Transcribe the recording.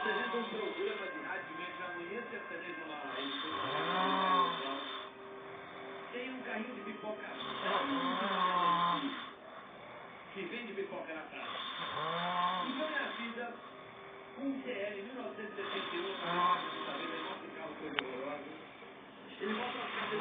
apresenta um programa de rádio durante a manhã sertaneja numa emissora. Tem um carrinho de pipoca que vende pipoca na praia. E ganha a vida com um CL 1971, talvez o nosso carro foi horroroso. Ele volta a fazer